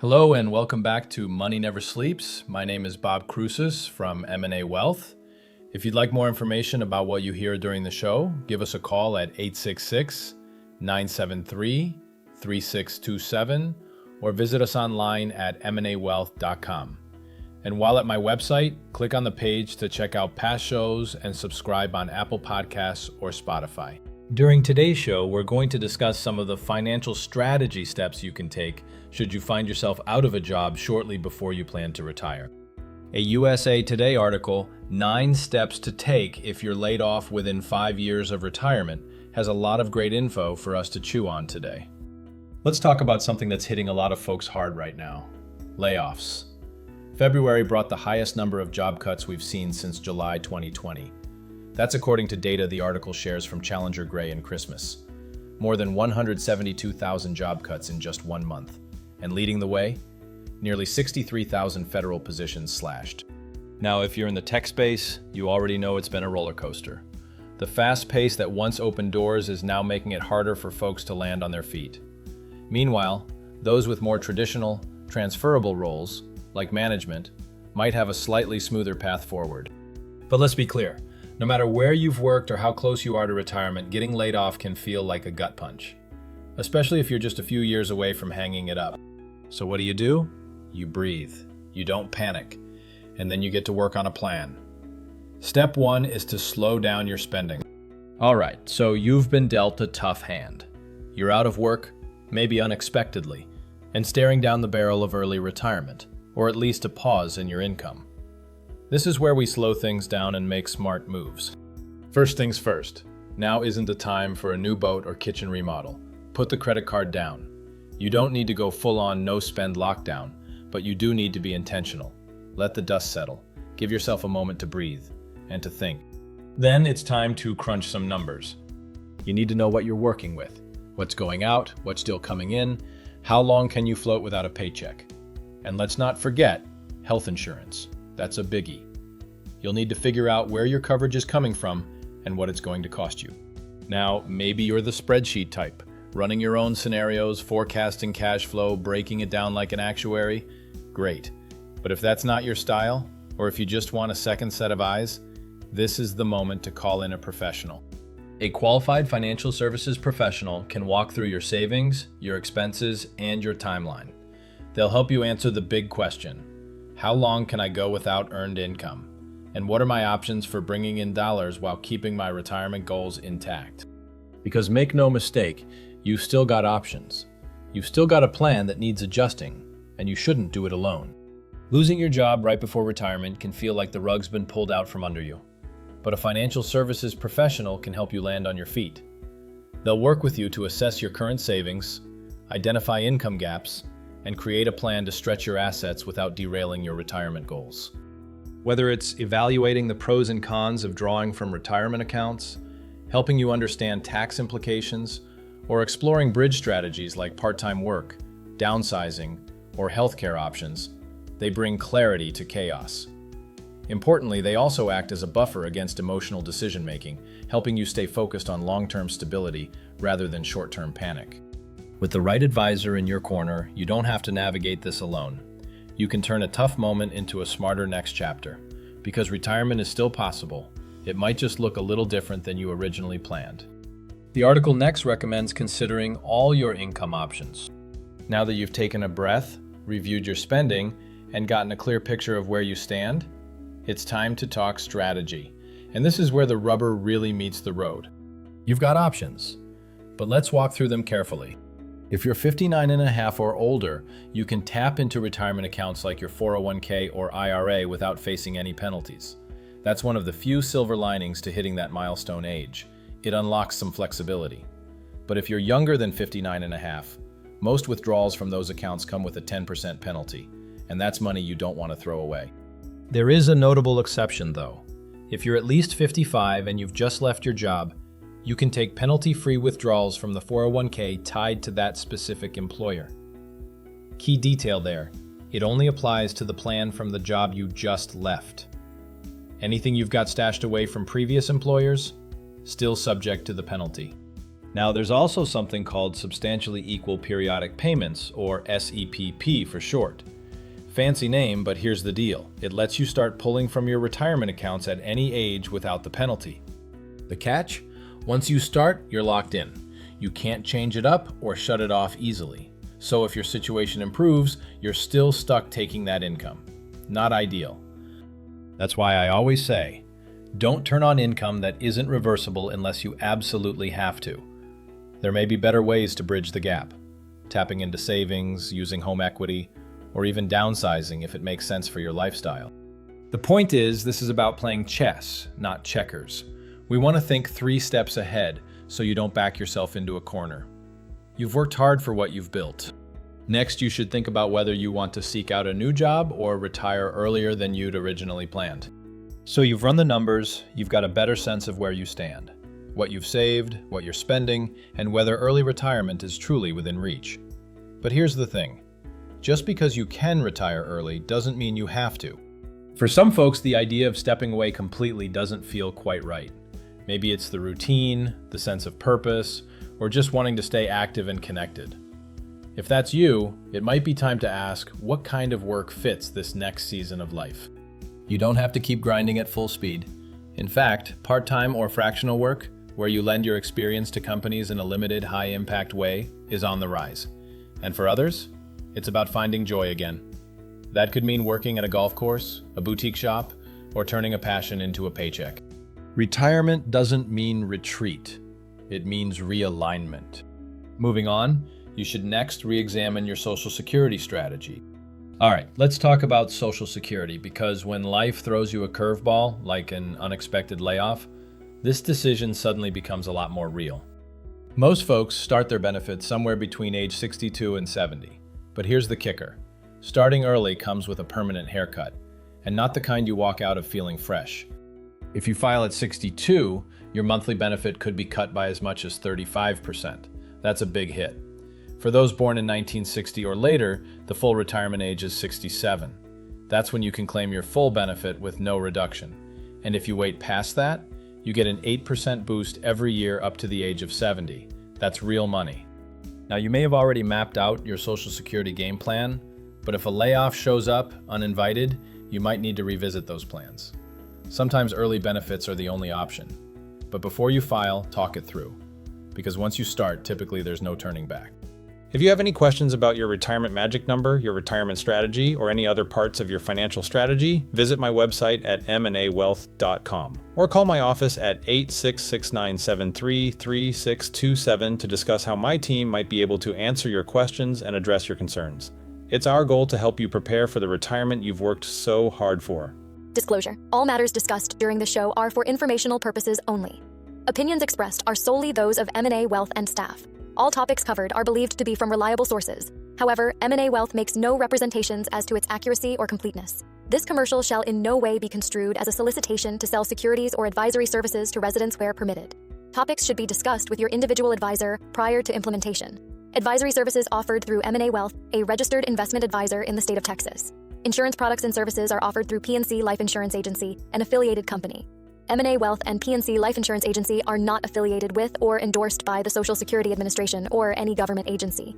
Hello and welcome back to Money Never Sleeps. My name is Bob Cruces from M&A Wealth. If you'd like more information about what you hear during the show, give us a call at 866-973-3627 or visit us online at mnawealth.com. And while at my website, click on the page to check out past shows and subscribe on Apple Podcasts or Spotify. During today's show, we're going to discuss some of the financial strategy steps you can take should you find yourself out of a job shortly before you plan to retire. A USA Today article, 9 Steps to Take If You're Laid Off Within 5 Years of Retirement, has a lot of great info for us to chew on today. Let's talk about something that's hitting a lot of folks hard right now: layoffs. February brought the highest number of job cuts we've seen since July 2020. That's according to data the article shares from Challenger Gray and Christmas. More than 172,000 job cuts in just 1 month. And leading the way, nearly 63,000 federal positions slashed. Now, if you're in the tech space, you already know it's been a roller coaster. The fast pace that once opened doors is now making it harder for folks to land on their feet. Meanwhile, those with more traditional, transferable roles, like management, might have a slightly smoother path forward. But let's be clear, no matter where you've worked or how close you are to retirement, getting laid off can feel like a gut punch, especially if you're just a few years away from hanging it up. So what do? You breathe, you don't panic, and then you get to work on a plan. Step 1 is to slow down your spending. All right, so you've been dealt a tough hand. You're out of work, maybe unexpectedly, and staring down the barrel of early retirement, or at least a pause in your income. This is where we slow things down and make smart moves. First things first, now isn't the time for a new boat or kitchen remodel. Put the credit card down. You don't need to go full-on no-spend lockdown, but you do need to be intentional. Let the dust settle. Give yourself a moment to breathe and to think. Then it's time to crunch some numbers. You need to know what you're working with, what's going out, what's still coming in, how long can you float without a paycheck. And let's not forget health insurance. That's a biggie. You'll need to figure out where your coverage is coming from and what it's going to cost you. Now, maybe you're the spreadsheet type, running your own scenarios, forecasting cash flow, breaking it down like an actuary. Great. But if that's not your style, or if you just want a second set of eyes, this is the moment to call in a professional. A qualified financial services professional can walk through your savings, your expenses, and your timeline. They'll help you answer the big question: how long can I go without earned income? And what are my options for bringing in dollars while keeping my retirement goals intact? Because make no mistake, you've still got options. You've still got a plan that needs adjusting, and you shouldn't do it alone. Losing your job right before retirement can feel like the rug's been pulled out from under you. But a financial services professional can help you land on your feet. They'll work with you to assess your current savings, identify income gaps, and create a plan to stretch your assets without derailing your retirement goals. Whether it's evaluating the pros and cons of drawing from retirement accounts, helping you understand tax implications, or exploring bridge strategies like part-time work, downsizing, or healthcare options, they bring clarity to chaos. Importantly, they also act as a buffer against emotional decision-making, helping you stay focused on long-term stability rather than short-term panic. With the right advisor in your corner, you don't have to navigate this alone. You can turn a tough moment into a smarter next chapter. Because retirement is still possible, it might just look a little different than you originally planned. The article next recommends considering all your income options. Now that you've taken a breath, reviewed your spending, and gotten a clear picture of where you stand, it's time to talk strategy. And this is where the rubber really meets the road. You've got options, but let's walk through them carefully. If you're 59 and a half or older, you can tap into retirement accounts like your 401k or IRA without facing any penalties. That's one of the few silver linings to hitting that milestone age. It unlocks some flexibility. But if you're younger than 59 and a half, most withdrawals from those accounts come with a 10% penalty, and that's money you don't want to throw away. There is a notable exception though. If you're at least 55 and you've just left your job, you can take penalty-free withdrawals from the 401k tied to that specific employer. Key detail there, it only applies to the plan from the job you just left. Anything you've got stashed away from previous employers, still subject to the penalty. Now, there's also something called substantially equal periodic payments, or SEPP for short. Fancy name, but here's the deal. It lets you start pulling from your retirement accounts at any age without the penalty. The catch? Once you start, you're locked in. You can't change it up or shut it off easily. So if your situation improves, you're still stuck taking that income. Not ideal. That's why I always say, don't turn on income that isn't reversible unless you absolutely have to. There may be better ways to bridge the gap. Tapping into savings, using home equity, or even downsizing if it makes sense for your lifestyle. The point is, this is about playing chess, not checkers. We want to think 3 steps ahead so you don't back yourself into a corner. You've worked hard for what you've built. Next, you should think about whether you want to seek out a new job or retire earlier than you'd originally planned. So you've run the numbers, you've got a better sense of where you stand, what you've saved, what you're spending, and whether early retirement is truly within reach. But here's the thing. Just because you can retire early doesn't mean you have to. For some folks, the idea of stepping away completely doesn't feel quite right. Maybe it's the routine, the sense of purpose, or just wanting to stay active and connected. If that's you, it might be time to ask what kind of work fits this next season of life. You don't have to keep grinding at full speed. In fact, part-time or fractional work, where you lend your experience to companies in a limited, high-impact way, is on the rise. And for others, it's about finding joy again. That could mean working at a golf course, a boutique shop, or turning a passion into a paycheck. Retirement doesn't mean retreat. It means realignment. Moving on, you should next re-examine your Social Security strategy. All right, let's talk about Social Security, because when life throws you a curveball, like an unexpected layoff, this decision suddenly becomes a lot more real. Most folks start their benefits somewhere between age 62 and 70. But here's the kicker. Starting early comes with a permanent haircut, and not the kind you walk out of feeling fresh. If you file at 62, your monthly benefit could be cut by as much as 35%. That's a big hit. For those born in 1960 or later, the full retirement age is 67. That's when you can claim your full benefit with no reduction. And if you wait past that, you get an 8% boost every year up to the age of 70. That's real money. Now, you may have already mapped out your Social Security game plan, but if a layoff shows up uninvited, you might need to revisit those plans. Sometimes early benefits are the only option. But before you file, talk it through. Because once you start, typically there's no turning back. If you have any questions about your retirement magic number, your retirement strategy, or any other parts of your financial strategy, visit my website at mnawealth.com or call my office at 866-973-3627 to discuss how my team might be able to answer your questions and address your concerns. It's our goal to help you prepare for the retirement you've worked so hard for. Disclosure. All matters discussed during the show are for informational purposes only. Opinions expressed are solely those of M&A Wealth and staff. All topics covered are believed to be from reliable sources. However, M&A Wealth makes no representations as to its accuracy or completeness. This commercial shall in no way be construed as a solicitation to sell securities or advisory services to residents where permitted. Topics should be discussed with your individual advisor prior to implementation. Advisory services offered through M&A Wealth, a registered investment advisor in the state of Texas. Insurance products and services are offered through PNC Life Insurance Agency, an affiliated company. M&A Wealth and PNC Life Insurance Agency are not affiliated with or endorsed by the Social Security Administration or any government agency.